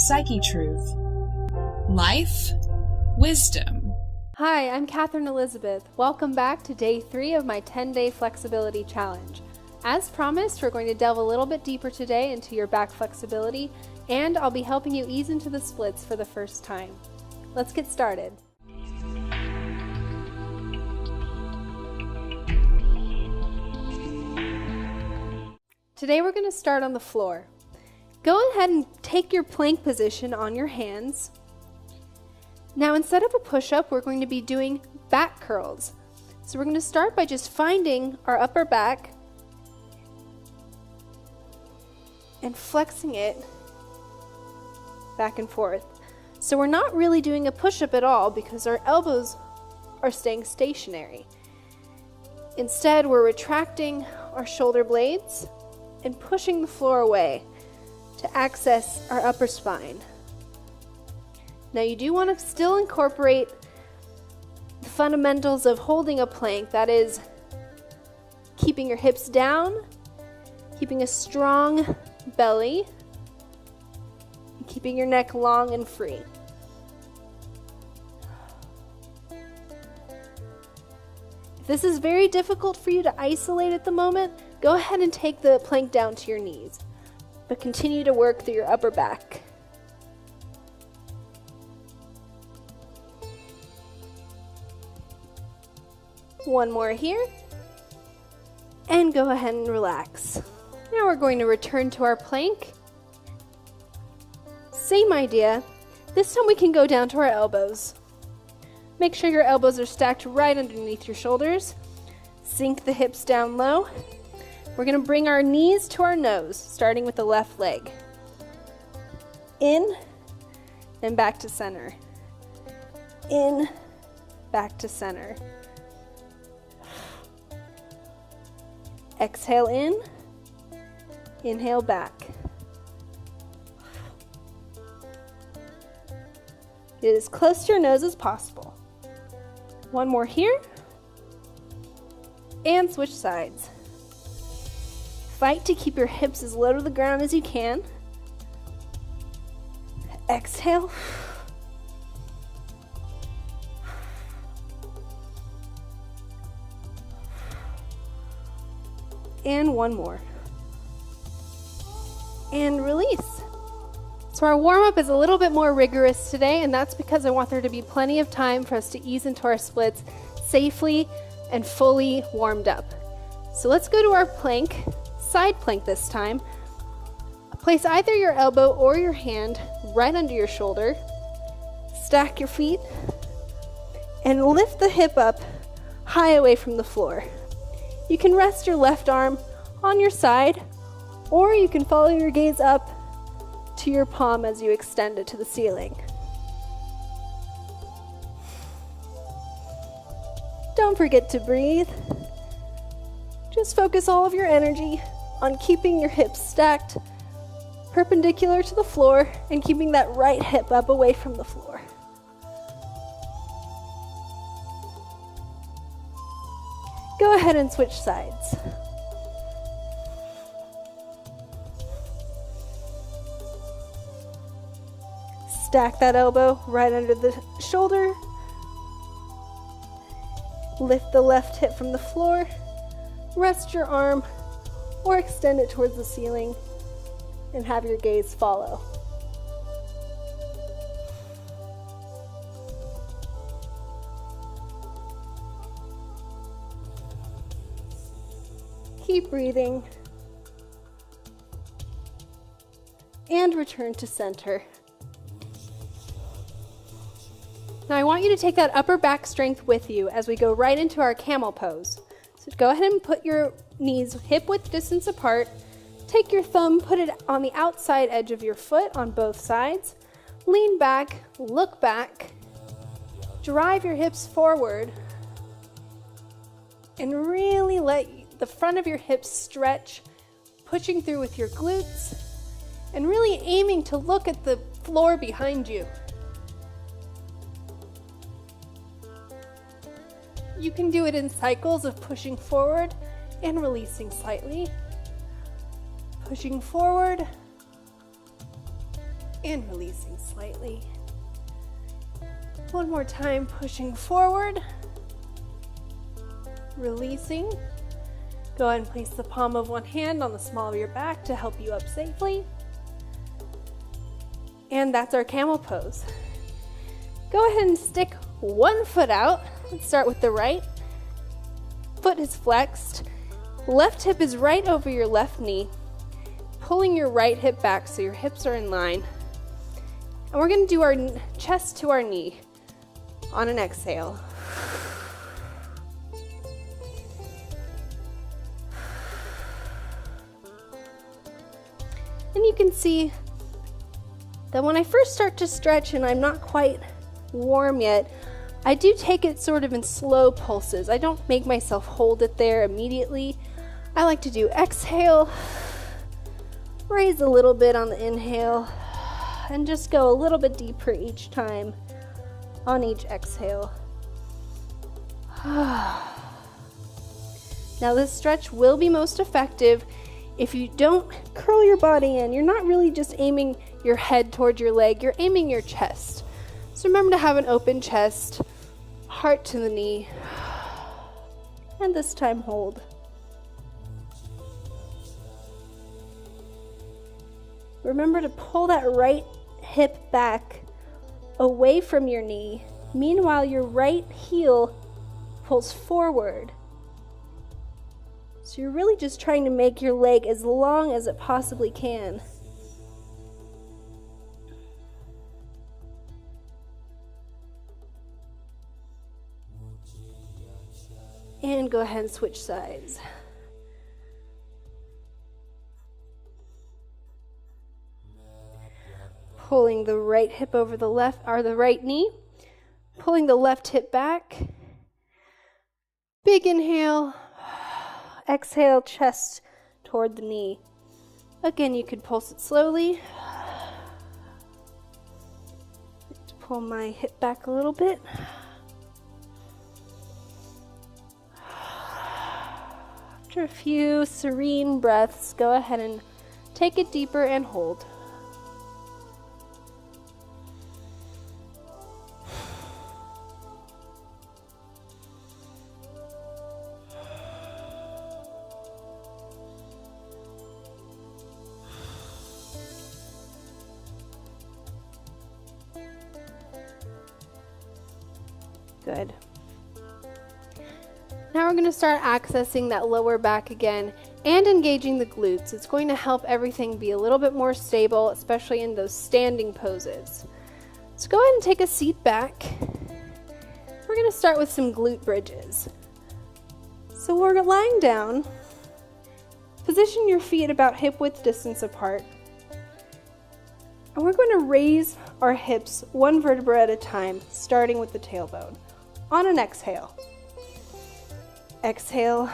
Psyche Truth. Life, wisdom. Hi, I'm Catherine Elizabeth. Welcome back to day 3 of my 10-day flexibility challenge. As promised, we're going to delve a little bit deeper today into your back flexibility, and I'll be helping you ease into the splits for the first time. Let's get started. Today we're going to start on the floor. Go ahead and take your plank position on your hands. Now instead of a push-up, we're going to be doing back curls. So we're going to start by just finding our upper back and flexing it back and forth. So we're not really doing a push-up at all because our elbows are staying stationary. Instead, we're retracting our shoulder blades and pushing the floor away to access our upper spine. Now you do want to still incorporate the fundamentals of holding a plank, that is keeping your hips down, keeping a strong belly, and keeping your neck long and free. If this is very difficult for you to isolate at the moment, go ahead and take the plank down to your knees, but continue to work through your upper back. One more here, and go ahead and relax. Now we're going to return to our plank. Same idea. This time we can go down to our elbows. Make sure your elbows are stacked right underneath your shoulders. Sink the hips down low. We're going to bring our knees to our nose, starting with the left leg. In and back to center. In, back to center. Exhale in, inhale back. Get as close to your nose as possible. One more here, and switch sides. Fight to keep your hips as low to the ground as you can. Exhale. And one more. And release. So our warm-up is a little bit more rigorous today, and that's because I want there to be plenty of time for us to ease into our splits safely and fully warmed up. So let's go to our plank, side plank this time. Place either your elbow or your hand right under your shoulder. Stack your feet and lift the hip up high away from the floor. You can rest your left arm on your side, or you can follow your gaze up to your palm as you extend it to the ceiling. Don't forget to breathe. Just focus all of your energy on keeping your hips stacked perpendicular to the floor and keeping that right hip up away from the floor. Go ahead and switch sides. Stack that elbow right under the shoulder. Lift the left hip from the floor. Rest your arm or extend it towards the ceiling and have your gaze follow. Keep breathing and return to center. Now I want you to take that upper back strength with you as we go right into our camel pose. So go ahead and put your knees hip-width distance apart. Take your thumb, put it on the outside edge of your foot on both sides. Lean back, look back, drive your hips forward, and really let the front of your hips stretch, pushing through with your glutes, and really aiming to look at the floor behind you. You can do it in cycles of pushing forward and releasing slightly. Pushing forward and releasing slightly. One more time, pushing forward, releasing. Go ahead and place the palm of one hand on the small of your back to help you up safely. And that's our camel pose. Go ahead and stick one foot out. Let's start with the right. Foot is flexed. Left hip is right over your left knee. Pulling your right hip back so your hips are in line. And we're going to do our chest to our knee on an exhale. And you can see that when I first start to stretch and I'm not quite warm yet, I do take it sort of in slow pulses. I don't make myself hold it there immediately. I like to do exhale, raise a little bit on the inhale, and just go a little bit deeper each time on each exhale. Now this stretch will be most effective if you don't curl your body in. You're not really just aiming your head towards your leg, you're aiming your chest. So remember to have an open chest, heart to the knee, and this time hold. Remember to pull that right hip back away from your knee. Meanwhile, your right heel pulls forward. So you're really just trying to make your leg as long as it possibly can. And go ahead and switch sides. Pulling the right hip over the left, or the right knee. Pulling the left hip back. Big inhale. Exhale, chest toward the knee. Again, you could pulse it slowly. To pull my hip back a little bit. After a few serene breaths, go ahead and take it deeper and hold. Good. Now we're going to start accessing that lower back again and engaging the glutes. It's going to help everything be a little bit more stable, especially in those standing poses. So go ahead and take a seat back. We're going to start with some glute bridges. So we're lying down. Position your feet about hip width distance apart. And we're going to raise our hips one vertebra at a time, starting with the tailbone. On an exhale. Exhale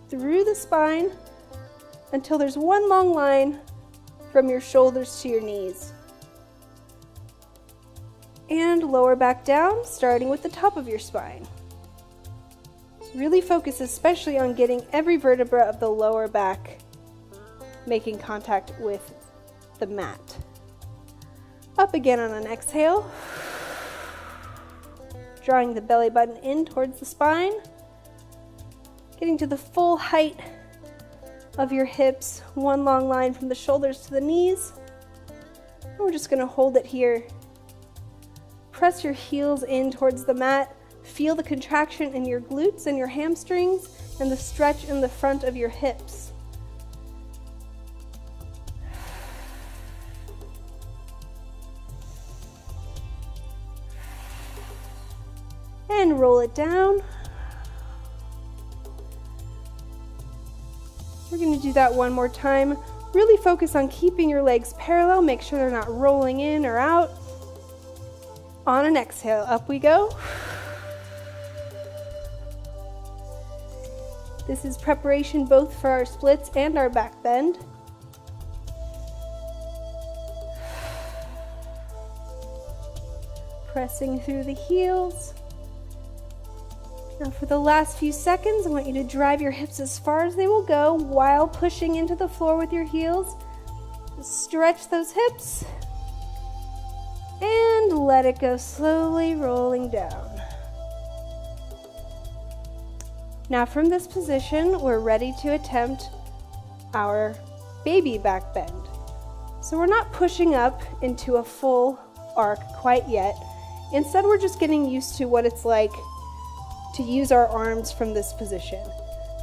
through the spine until there's one long line from your shoulders to your knees. And lower back down, starting with the top of your spine. Really focus especially on getting every vertebra of the lower back making contact with the mat. Up again on an exhale. Drawing the belly button in towards the spine. Getting to the full height of your hips, one long line from the shoulders to the knees. And we're just going to hold it here. Press your heels in towards the mat. Feel the contraction in your glutes and your hamstrings and the stretch in the front of your hips. And roll it down. We're going to do that one more time. Really focus on keeping your legs parallel. Make sure they're not rolling in or out. On an exhale, up we go. This is preparation both for our splits and our back bend. Pressing through the heels. Now for the last few seconds, I want you to drive your hips as far as they will go while pushing into the floor with your heels. Stretch those hips and let it go slowly rolling down. Now from this position, we're ready to attempt our baby back bend. So we're not pushing up into a full arc quite yet. Instead, we're just getting used to what it's like to use our arms from this position.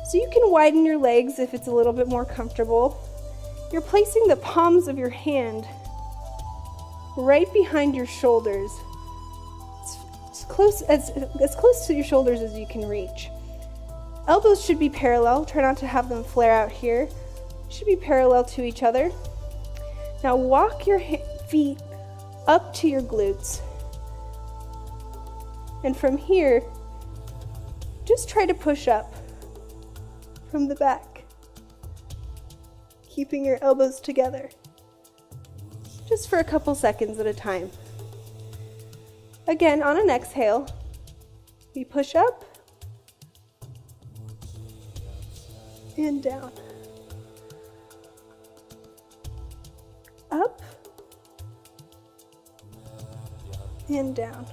So you can widen your legs if it's a little bit more comfortable. You're placing the palms of your hand right behind your shoulders, as close to your shoulders as you can reach. Elbows should be parallel. Try not to have them flare out here. Should be parallel to each other. Now walk your feet up to your glutes. And from here, just try to push up from the back, keeping your elbows together, just for a couple seconds at a time. Again, on an exhale, we push up and down, up and down.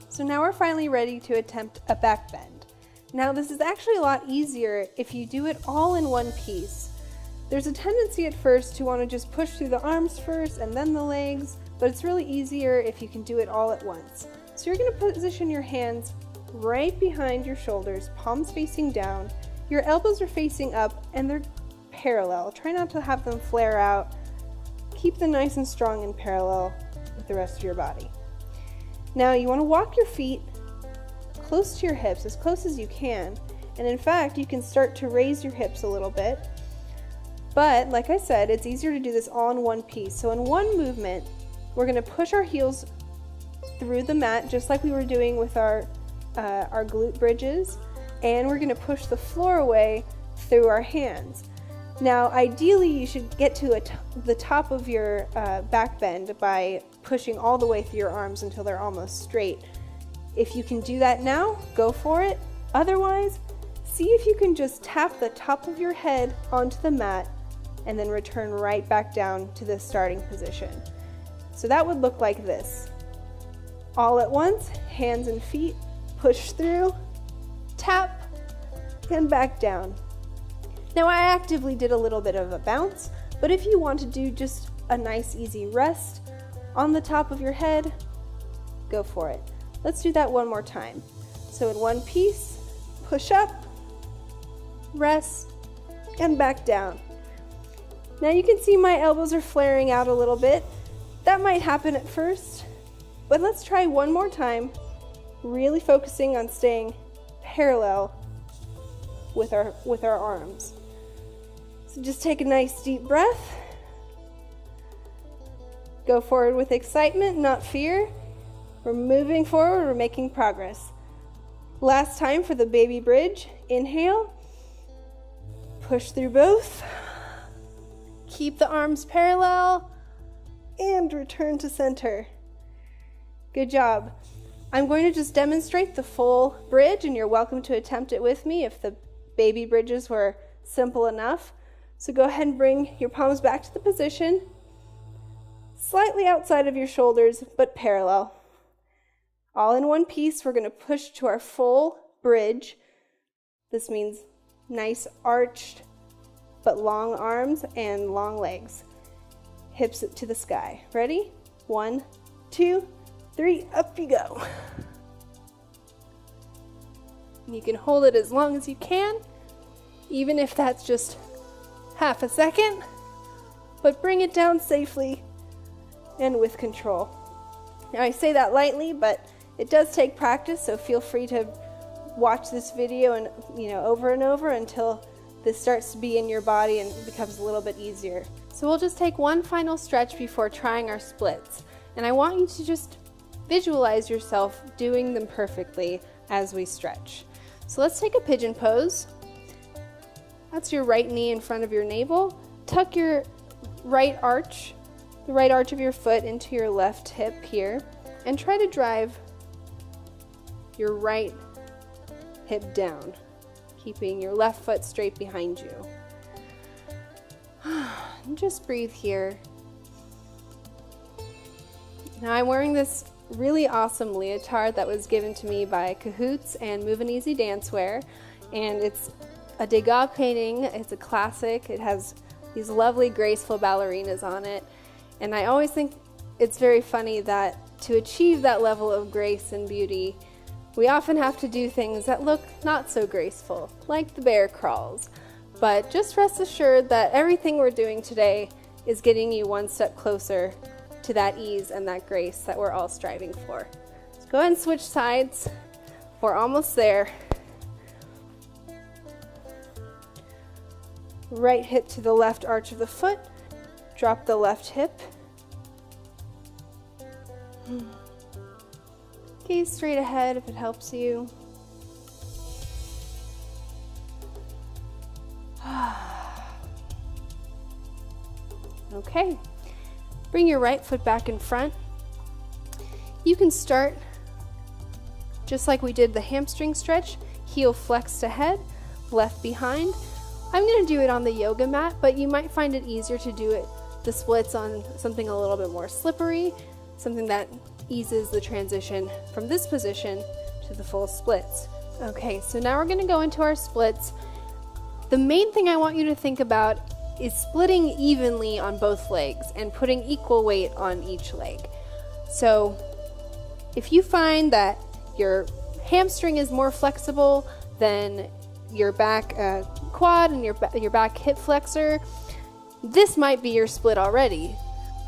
So now we're finally ready to attempt a back bend. Now this is actually a lot easier if you do it all in one piece. There's a tendency at first to want to just push through the arms first and then the legs, but it's really easier if you can do it all at once. So you're going to position your hands right behind your shoulders, palms facing down. Your elbows are facing up and they're parallel. Try not to have them flare out. Keep them nice and strong and parallel with the rest of your body. Now you want to walk your feet close to your hips, as close as you can. And in fact, you can start to raise your hips a little bit. But like I said, it's easier to do this all in one piece. So in one movement, we're going to push our heels through the mat, just like we were doing with our glute bridges. And we're going to push the floor away through our hands. Now, ideally, you should get to the top of your back bend by pushing all the way through your arms until they're almost straight. If you can do that now, go for it. Otherwise, see if you can just tap the top of your head onto the mat and then return right back down to the starting position. So that would look like this. All at once, hands and feet, push through, tap, and back down. Now I actively did a little bit of a bounce, but if you want to do just a nice easy rest on the top of your head, go for it. Let's do that one more time. So in one piece, push up, rest, and back down. Now you can see my elbows are flaring out a little bit. That might happen at first, but let's try one more time, really focusing on staying parallel with our arms. So just take a nice deep breath. Go forward with excitement, not fear. We're moving forward, we're making progress. Last time for the baby bridge. Inhale, push through both. Keep the arms parallel and return to center. Good job. I'm going to just demonstrate the full bridge, and you're welcome to attempt it with me if the baby bridges were simple enough. So go ahead and bring your palms back to the position, slightly outside of your shoulders, but parallel. All in one piece, we're going to push to our full bridge. This means nice arched but long arms and long legs. Hips to the sky. Ready? 1, 2, 3, up you go. You can hold it as long as you can, even if that's just half a second, but bring it down safely and with control. Now I say that lightly, but it does take practice, so feel free to watch this video and over and over until this starts to be in your body and becomes a little bit easier. So we'll just take one final stretch before trying our splits, and I want you to just visualize yourself doing them perfectly as we stretch. So let's take a pigeon pose. That's your right knee in front of your navel. Tuck your right arch, the right arch of your foot into your left hip here, and try to drive your right hip down, keeping your left foot straight behind you. And just breathe here. Now I'm wearing this really awesome leotard that was given to me by Cahoots and Move and Easy Dancewear, and it's a Degas painting. It's a classic. It has these lovely graceful ballerinas on it, and I always think it's very funny that to achieve that level of grace and beauty, we often have to do things that look not so graceful, like the bear crawls. But just rest assured that everything we're doing today is getting you one step closer to that ease and that grace that we're all striving for. So go ahead and switch sides. We're almost there. Right hip to the left arch of the foot. Drop the left hip. Gaze straight ahead if it helps you. Okay. Bring your right foot back in front. You can start just like we did the hamstring stretch, heel flexed ahead, left behind. I'm going to do it on the yoga mat, but you might find it easier to do it the splits on something a little bit more slippery, something that eases the transition from this position to the full splits. Okay, so now we're going to go into our splits. The main thing I want you to think about is splitting evenly on both legs and putting equal weight on each leg. So if you find that your hamstring is more flexible than your back quad and your back hip flexor, this might be your split already.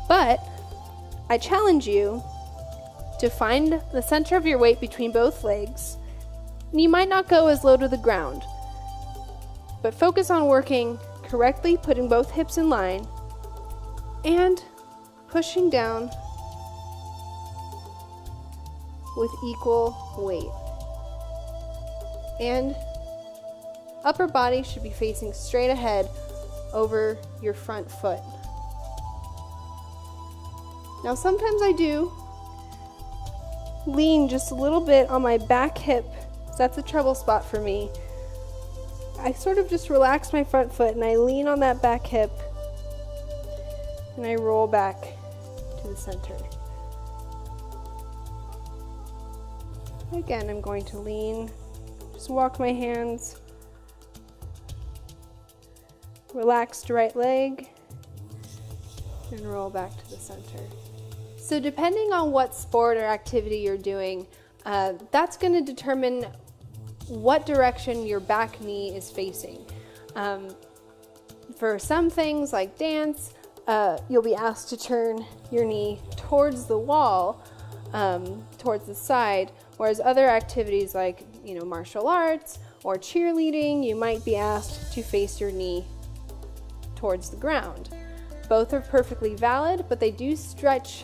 But I challenge you to find the center of your weight between both legs. And you might not go as low to the ground, but focus on working correctly, putting both hips in line and pushing down with equal weight. And upper body should be facing straight ahead over your front foot. Now sometimes I do lean just a little bit on my back hip, so that's a trouble spot for me. I sort of just relax my front foot and I lean on that back hip and I roll back to the center. Again, I'm going to lean, just walk my hands, relaxed right leg, and roll back to the center. So depending on what sport or activity you're doing, that's going to determine what direction your back knee is facing. For some things like dance, you'll be asked to turn your knee towards the wall, towards the side, whereas other activities like martial arts or cheerleading, you might be asked to face your knee towards the ground. Both are perfectly valid, but they do stretch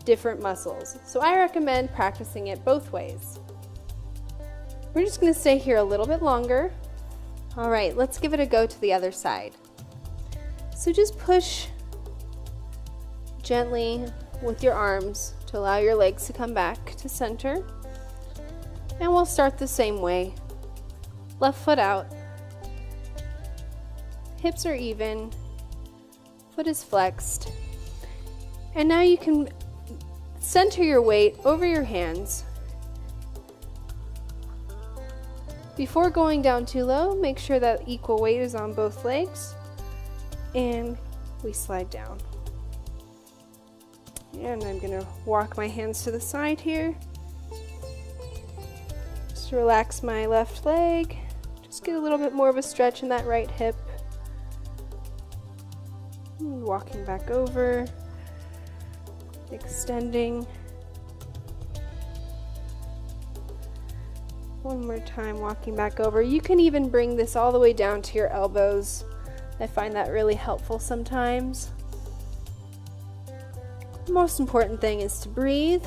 different muscles. So I recommend practicing it both ways. We're just going to stay here a little bit longer. All right, let's give it a go to the other side. So just push gently with your arms to allow your legs to come back to center. And we'll start the same way. Left foot out. Hips are even. Foot is flexed. And now you can center your weight over your hands. Before going down too low, make sure that equal weight is on both legs. And we slide down. And I'm going to walk my hands to the side here. Just relax my left leg. Just get a little bit more of a stretch in that right hip. And walking back over. Extending. One more time, walking back over. You can even bring this all the way down to your elbows. I find that really helpful sometimes. The most important thing is to breathe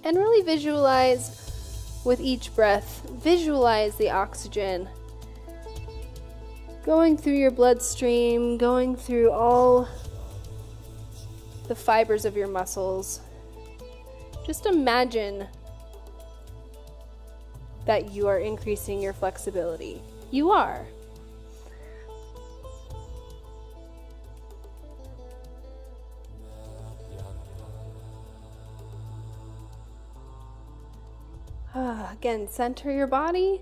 and really visualize with each breath. Visualize the oxygen going through your bloodstream, going through all the fibers of your muscles. Just imagine that you are increasing your flexibility. You are. Again, center your body.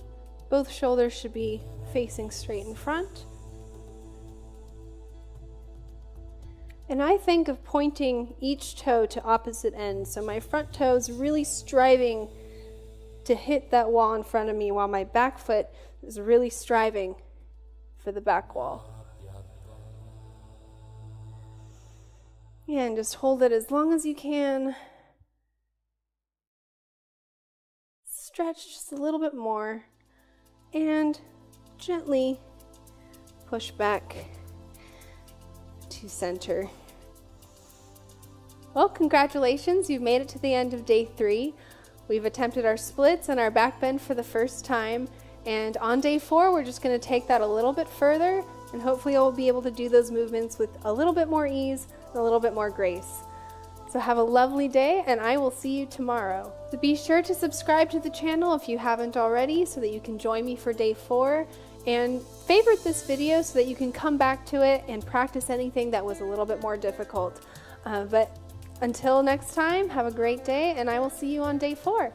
Both shoulders should be facing straight in front. And I think of pointing each toe to opposite ends. So my front toe is really striving to hit that wall in front of me, while my back foot is really striving for the back wall. And just hold it as long as you can. Stretch just a little bit more. And gently push back to center. Well, congratulations, you've made it to the end of day 3. We've attempted our splits and our back bend for the first time, and on day 4 we're just going to take that a little bit further, and hopefully you'll be able to do those movements with a little bit more ease and a little bit more grace. So have a lovely day, and I will see you tomorrow. So be sure to subscribe to the channel if you haven't already, so that you can join me for day 4, and favorite this video so that you can come back to it and practice anything that was a little bit more difficult. But until next time, have a great day, and I will see you on day 4.